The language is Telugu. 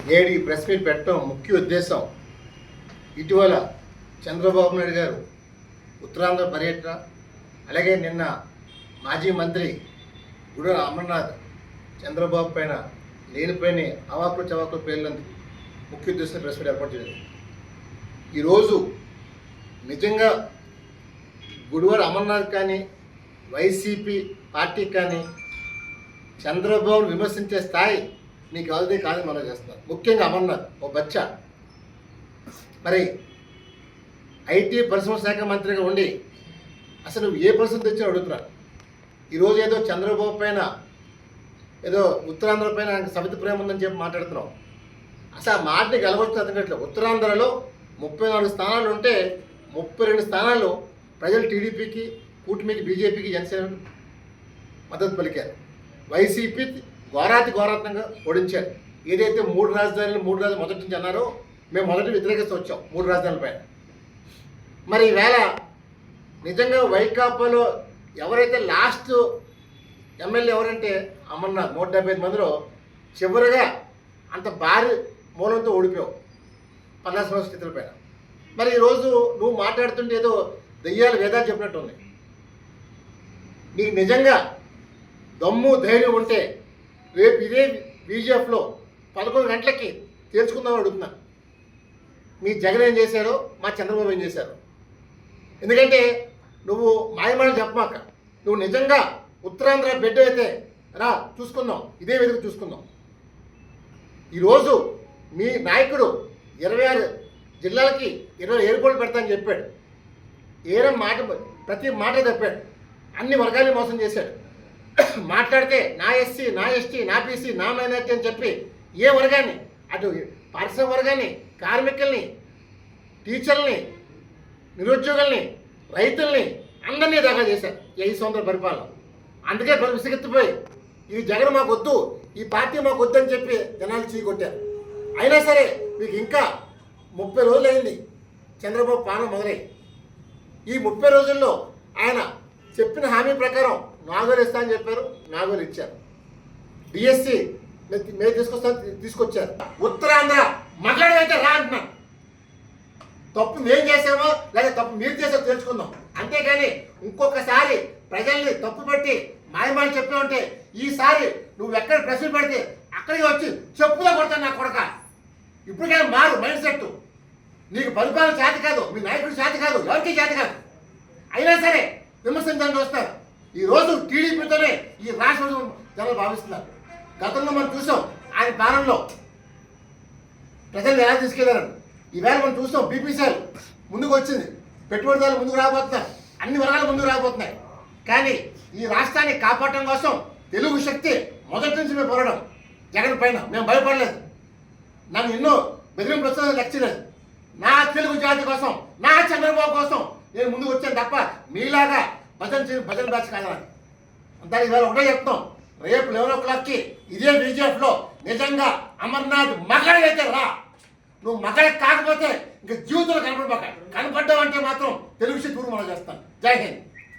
నేడు ఈ ప్రెస్ మీట్ పెట్టడం ముఖ్య ఉద్దేశం ఇటీవల చంద్రబాబు నాయుడు గారు ఉత్తరాంధ్ర పర్యటన, అలాగే నిన్న మాజీ మంత్రి గుడివాడ అమర్నాథ్ చంద్రబాబు పైన లేనిపోయిన అవాకులు చవాకులు పేర్లందుకు ముఖ్య ఉద్దేశం ప్రెస్ మీట్ ఏర్పాటు చేశారు. ఈరోజు నిజంగా గుడివాడ అమర్నాథ్ కానీ వైసీపీ పార్టీ కానీ చంద్రబాబును విమర్శించే స్థాయి మీకు అవదే కాదని మనం చేస్తున్నారు. ముఖ్యంగా అమర్నాథ్ ఓ బచ్చా, మరి ఐటీ పరిశ్రమ శాఖ మంత్రిగా ఉండి అసలు నువ్వు ఏ పరిస్థితి తెచ్చినా అడుగుతున్నారు. ఈరోజు ఏదో చంద్రబాబు పైన ఏదో ఉత్తరాంధ్ర పైన సమితి ప్రేమ ఉందని చెప్పి మాట్లాడుతున్నావు. అసలు ఆ మాటని గెలవచ్చు అతగట్లేదు. ఉత్తరాంధ్రలో 34 స్థానాలు ఉంటే 32 స్థానాలు ప్రజలు టీడీపీకి, కూటమికి, బీజేపీకి, జనసేన మద్దతు పలికారు. వైసీపీ ఘోరాతిఘోరాత్మకంగా ఓడించారు. ఏదైతే 3 రాజధానులు మొదటి నుంచి అన్నారో మేము మొదటి వ్యతిరేకిస్తూ వచ్చాం 3 రాజధానుల పైన. మరి ఈవేళ నిజంగా వైకాపాలో ఎవరైతే లాస్ట్ ఎమ్మెల్యే ఎవరంటే అమర్నాథ్ 175 మందిలో చివరిగా అంత భారీ మూలంతో ఓడిపోయావు 50 సంవత్సరాల స్థితుల పైన. మరి ఈరోజు నువ్వు మాట్లాడుతుంటే ఏదో దెయ్యాలు వేదాలు చెప్పినట్టు ఉంది. నీకు నిజంగా దమ్ము ధైర్యం ఉంటే రేపు ఇదే బీజేపీలో 11 గంటలకి తేల్చుకుందామని అడుగుతున్నా. మీ జగన్ ఏం చేశారో, మా చంద్రబాబు ఏం చేశారు. ఎందుకంటే నువ్వు మాయమాటలు చెప్పమాక. నువ్వు నిజంగా ఉత్తరాంధ్ర బిడ్డ అయితే రా చూసుకుందాం, ఇదే వేదిక చూసుకుందాం. ఈరోజు మీ నాయకుడు 26 జిల్లాలకి 20 ఎయిర్పోర్ట్లు పెడతానని చెప్పాడు. ప్రతి మాట తప్పాడు. అన్ని వర్గాన్ని మోసం చేశాడు. మాట్లాడితే నా ఎస్సీ, నా ఎస్టీ, నా బీసీ, నా మైనార్టీ అని చెప్పి ఏ వర్గాన్ని, అటు పారిశ్రామిక వర్గాన్ని, కార్మికుల్ని, టీచర్లని, నిరుద్యోగుల్ని, రైతుల్ని అందరినీ దాకా చేశారు 5 సంవత్సరాల పరిపాలన. అందుకే విసిగెత్తిపోయి ఈ జగన్ మాకు వద్దు, ఈ పార్టీ మాకు వద్దు అని చెప్పి జనాలు చీకొట్టారు. అయినా సరే మీకు ఇంకా 30 రోజులు అయింది చంద్రబాబు పాలన మొదలై. ఈ 30 రోజుల్లో ఆయన చెప్పిన హామీ ప్రకారం 4 వేలు ఇస్తా అని చెప్పారు, 4 వేలు ఇచ్చారు. డిఎస్సి మేము తీసుకొచ్చారు. ఉత్తరాంధ్ర మగాడైతే రా అంటున్నాను. తప్పు మేము చేసామో లేదా తప్పు మీరు చేసామో తెలుసుకుందాం. అంతేగాని ఇంకొకసారి ప్రజల్ని తప్పు పెట్టి మాయమాటలు చెప్పి ఉంటే ఈసారి నువ్వు ఎక్కడ ప్రశ్న పెడితే అక్కడికి వచ్చి చెప్పులో కొడతాను నా కొడక. ఇప్పటికైనా మారు మైండ్ సెట్. నీకు పరిపాలన చేత కాదు, మీ నాయకుడు చేత కాదు, ఎవరికి చేత కాదు. అయినా సరే విమర్శించడానికి వస్తారు. ఈరోజు టీడీపీతోనే ఈ రాష్ట్రం జనాలు భావిస్తున్నారు. గతంలో మనం చూసాం ఆయన పాలనలో ప్రజలు ఎలా తీసుకెళ్లారని. ఈవేళ మనం చూస్తాం బీపీసీఎల్ ముందుకు వచ్చింది, పెట్టుబడిదారులు ముందుకు రాబోతున్నారు, అన్ని వర్గాలు ముందుకు రాబోతున్నాయి. కానీ ఈ రాష్ట్రాన్ని కాపాడటం కోసం తెలుగు శక్తి మొదటి నుంచి మేము పోరాడం. జగన్ పైన మేము భయపడలేదు. నన్ను ఎన్నో బెదిరింపులు వస్తున్న లక్ష్యలేదు. నా తెలుగు జాతి కోసం, నా చంద్రబాబు కోసం నేను ముందుకు వచ్చాను తప్ప మీలాగా భజన బ్యాచ్ కాదని. దానికి ఇవాళ ఒకటే చెప్తాం, రేపు 11 o'clockకి ఇదే బీజేపీలో నిజంగా అమర్నాథ్ మగాడైతే రా. నువ్వు మగాడ కాకపోతే ఇంకా జీవితంలో కనపడబాక. కనపడ్డావంటే మాత్రం తెలుగు శక్తి మనం చేస్తాను. జై హింద్.